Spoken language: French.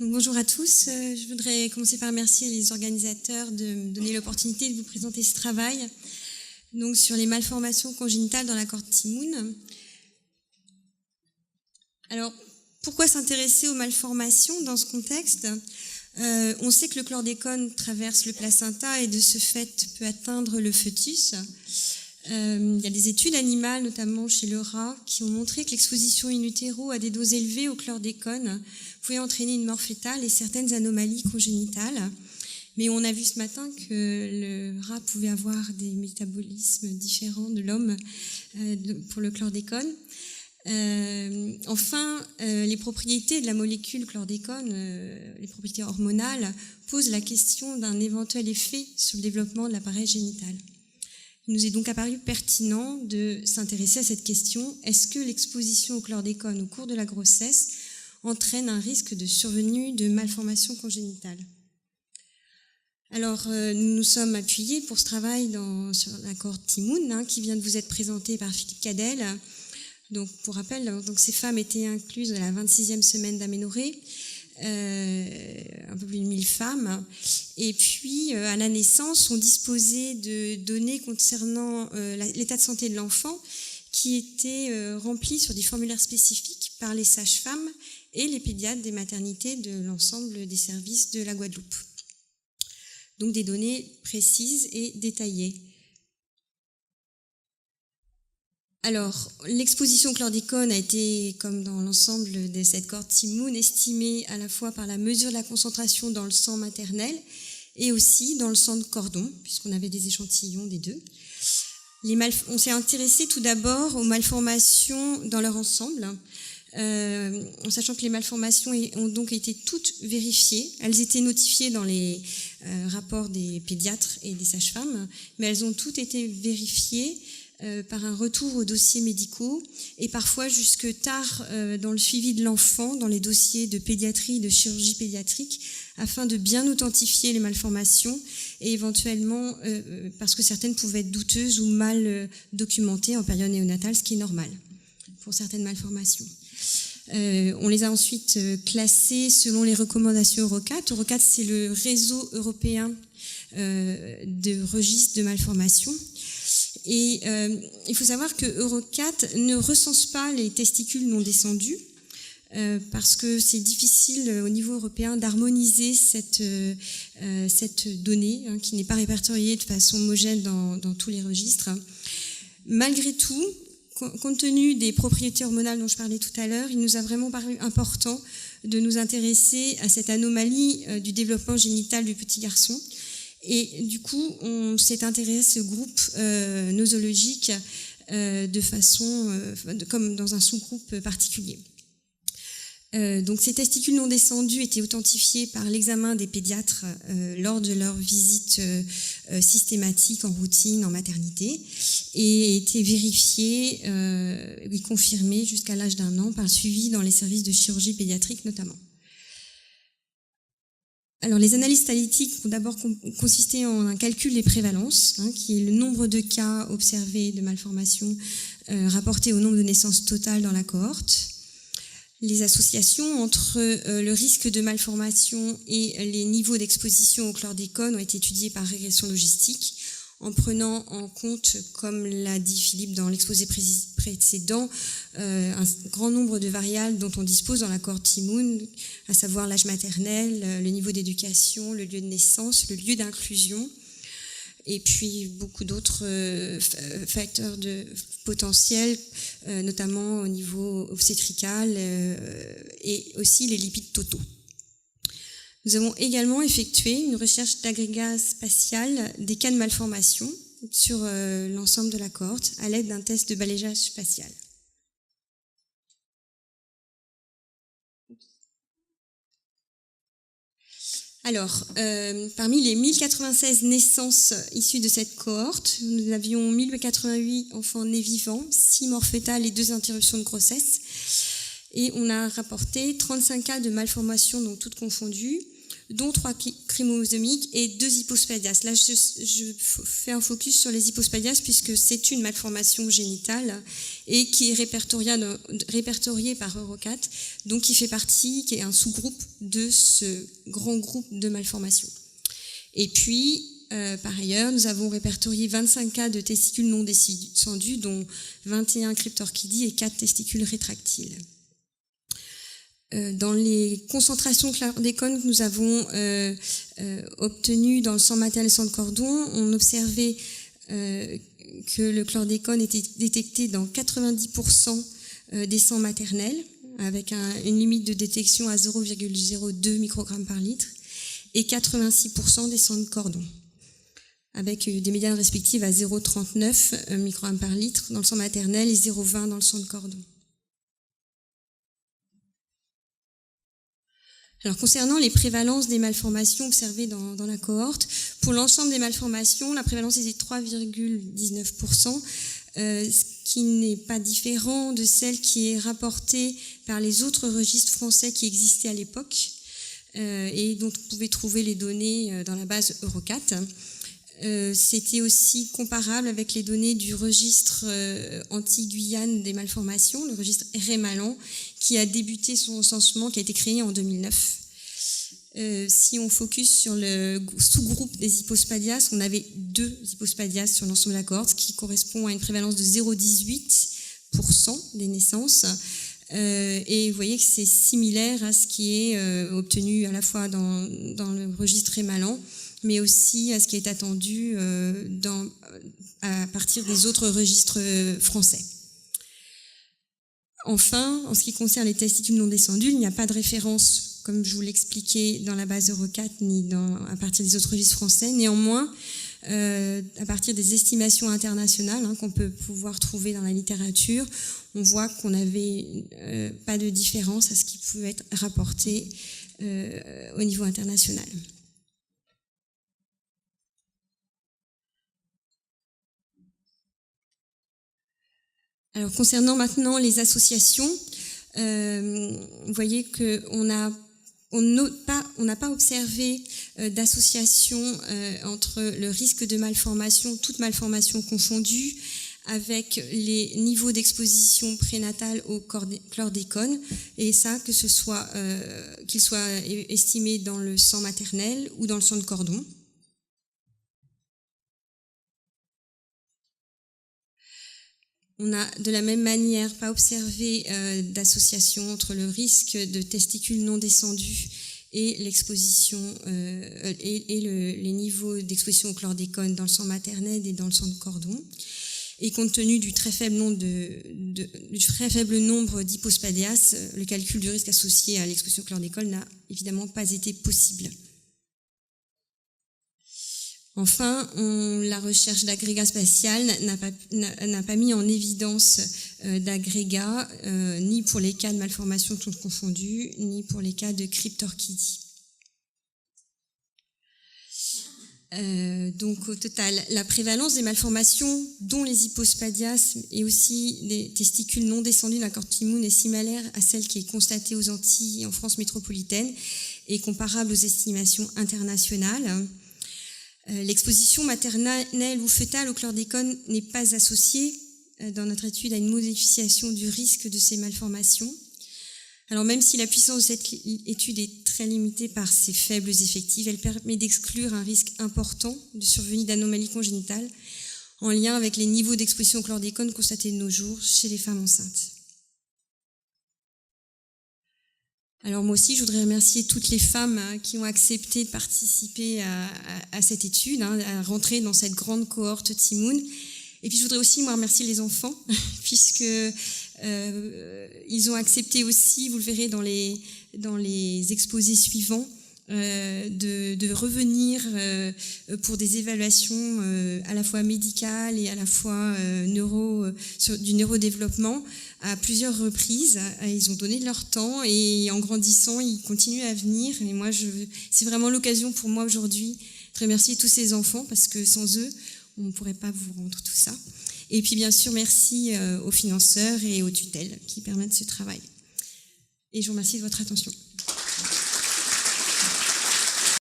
Donc, bonjour à tous. Je voudrais commencer par remercier les organisateurs de me donner l'opportunité de vous présenter ce travail donc, sur les malformations congénitales dans la corde Timoun. Alors, pourquoi s'intéresser aux malformations dans ce contexte ? On sait que le chlordécone traverse le placenta et de ce fait peut atteindre le fœtus. Il y a des études animales, notamment chez le rat, qui ont montré que l'exposition in utero à des doses élevées au chlordécone pouvait entraîner une mort fœtale et certaines anomalies congénitales. Mais on a vu ce matin que le rat pouvait avoir des métabolismes différents de l'homme pour le chlordécone. Enfin, les propriétés de la molécule chlordécone, les propriétés hormonales, posent la question d'un éventuel effet sur le développement de l'appareil génital. Il nous est donc apparu pertinent de s'intéresser à cette question. Est-ce que l'exposition au chlordécone au cours de la grossesse entraîne un risque de survenue de malformations congénitales ? Alors, nous nous sommes appuyés pour ce travail sur la corde Timoun, qui vient de vous être présentée par Philippe Cadel. Donc, pour rappel, donc, ces femmes étaient incluses à la 26e semaine d'aménorrhée, un peu plus de 1000 femmes. Et puis, à la naissance, on disposait de données concernant l'état de santé de l'enfant qui étaient remplies sur des formulaires spécifiques par les sages-femmes et les pédiatres des maternités de l'ensemble des services de la Guadeloupe. Donc, des données précises et détaillées. Alors, l'exposition au chlordécone a été, comme dans l'ensemble de cette corde Timoun, estimée à la fois par la mesure de la concentration dans le sang maternel et aussi dans le sang de cordon, puisqu'on avait des échantillons des deux. On s'est intéressé tout d'abord aux malformations dans leur ensemble, en sachant que les malformations ont donc été toutes vérifiées. Elles étaient notifiées dans les rapports des pédiatres et des sages-femmes, mais elles ont toutes été vérifiées par un retour aux dossiers médicaux et parfois jusque tard dans le suivi de l'enfant, dans les dossiers de pédiatrie, de chirurgie pédiatrique, afin de bien authentifier les malformations et éventuellement, parce que certaines pouvaient être douteuses ou mal documentées en période néonatale, ce qui est normal pour certaines malformations. On les a ensuite classées selon les recommandations Eurocat. Eurocat, c'est le réseau européen de registres de malformations. Et il faut savoir que Eurocat ne recense pas les testicules non descendus parce que c'est difficile au niveau européen d'harmoniser cette donnée qui n'est pas répertoriée de façon homogène dans tous les registres. Malgré tout, compte tenu des propriétés hormonales dont je parlais tout à l'heure, il nous a vraiment paru important de nous intéresser à cette anomalie du développement génital du petit garçon. Et du coup, on s'est intéressé au groupe nosologique de façon, comme dans un sous-groupe particulier. Donc, ces testicules non descendus étaient authentifiés par l'examen des pédiatres lors de leur visite systématique en routine en maternité et étaient vérifiés et confirmés jusqu'à l'âge d'1 an par le suivi dans les services de chirurgie pédiatrique notamment. Alors, les analyses statistiques ont d'abord consisté en un calcul des prévalences, qui est le nombre de cas observés de malformations rapportés au nombre de naissances totales dans la cohorte. Les associations entre le risque de malformation et les niveaux d'exposition au chlordécone ont été étudiées par régression logistique, en prenant en compte, comme l'a dit Philippe dans l'exposé précédent, un grand nombre de variables dont on dispose dans la corde Timoun, à savoir l'âge maternel, le niveau d'éducation, le lieu de naissance, le lieu d'inclusion, et puis beaucoup d'autres facteurs de potentiel, notamment au niveau obstétrical et aussi les lipides totaux. Nous avons également effectué une recherche d'agrégat spatial des cas de malformation sur l'ensemble de la cohorte à l'aide d'un test de balayage spatial. Alors, parmi les 1096 naissances issues de cette cohorte, nous avions 1088 enfants nés vivants, 6 morts fœtales et 2 interruptions de grossesse. Et on a rapporté 35 cas de malformations, donc toutes confondues, dont 3 chromosomiques et 2 hypospadias. Là, je fais un focus sur les hypospadias puisque c'est une malformation génitale et qui est répertoriée par Eurocat, donc qui est un sous-groupe de ce grand groupe de malformations. Et puis, par ailleurs, nous avons répertorié 25 cas de testicules non descendus, dont 21 cryptorchidies et 4 testicules rétractiles. Dans les concentrations chlordécone que nous avons obtenues dans le sang maternel sans cordon, on observait que le chlordécone était détecté dans 90% des sangs maternels, avec une limite de détection à 0,02 microgrammes par litre, et 86% des sangs de cordon, avec des médianes respectives à 0,39 microgrammes par litre dans le sang maternel et 0,20 dans le sang de cordon. Alors, concernant les prévalences des malformations observées dans la cohorte, pour l'ensemble des malformations, la prévalence était de 3,19%, ce qui n'est pas différent de celle qui est rapportée par les autres registres français qui existaient à l'époque et dont on pouvait trouver les données dans la base Eurocat. C'était aussi comparable avec les données du registre anti-Guyane des malformations, le registre RMALAN, qui a débuté son recensement, qui a été créé en 2009. Si on focus sur le sous-groupe des hypospadias, on avait 2 hypospadias sur l'ensemble de la cohorte, ce qui correspond à une prévalence de 0,18% des naissances. Et vous voyez que c'est similaire à ce qui est obtenu à la fois dans le registre RMALAN, mais aussi à ce qui est attendu à partir des autres registres français. Enfin, en ce qui concerne les testicules non descendus, il n'y a pas de référence, comme je vous l'expliquais, dans la base Eurocat ni à partir des autres registres français. Néanmoins, à partir des estimations internationales qu'on peut pouvoir trouver dans la littérature, on voit qu'on n'avait pas de différence à ce qui pouvait être rapporté au niveau international. Alors, concernant maintenant les associations, vous voyez qu'on n'a pas observé d'association entre le risque de malformation, toute malformation confondue, avec les niveaux d'exposition prénatale au chlordécone, et ça, que ce soit qu'il soit estimé dans le sang maternel ou dans le sang de cordon. On n'a de la même manière pas observé d'association entre le risque de testicules non descendus et l'exposition les niveaux d'exposition au chlordécone dans le sang maternel et dans le sang de cordon. Et compte tenu du très faible nombre d'hypospadias, le calcul du risque associé à l'exposition au chlordécone n'a évidemment pas été possible. Enfin, la recherche d'agrégats spatial n'a pas mis en évidence d'agrégats, ni pour les cas de malformation toutes confondues, ni pour les cas de cryptorchidie. Donc au total, la prévalence des malformations, dont les hypospadias et aussi des testicules non descendus d'un corps timoun est similaire à celle qui est constatée aux Antilles et en France métropolitaine et comparable aux estimations internationales. L'exposition maternelle ou fœtale au chlordécone n'est pas associée dans notre étude à une modification du risque de ces malformations. Alors même si la puissance de cette étude est très limitée par ses faibles effectifs, elle permet d'exclure un risque important de survenue d'anomalies congénitales en lien avec les niveaux d'exposition au chlordécone constatés de nos jours chez les femmes enceintes. Alors moi aussi, je voudrais remercier toutes les femmes qui ont accepté de participer à cette étude, à rentrer dans cette grande cohorte Timoun. Et puis je voudrais aussi remercier les enfants, puisque ils ont accepté aussi, vous le verrez dans les exposés suivants, de revenir pour des évaluations à la fois médicales et à la fois du neurodéveloppement à plusieurs reprises. Ils ont donné de leur temps et en grandissant, ils continuent à venir. Et moi, c'est vraiment l'occasion pour moi aujourd'hui de remercier tous ces enfants parce que sans eux, on ne pourrait pas vous rendre tout ça. Et puis bien sûr, merci aux financeurs et aux tutelles qui permettent ce travail. Et je vous remercie de votre attention.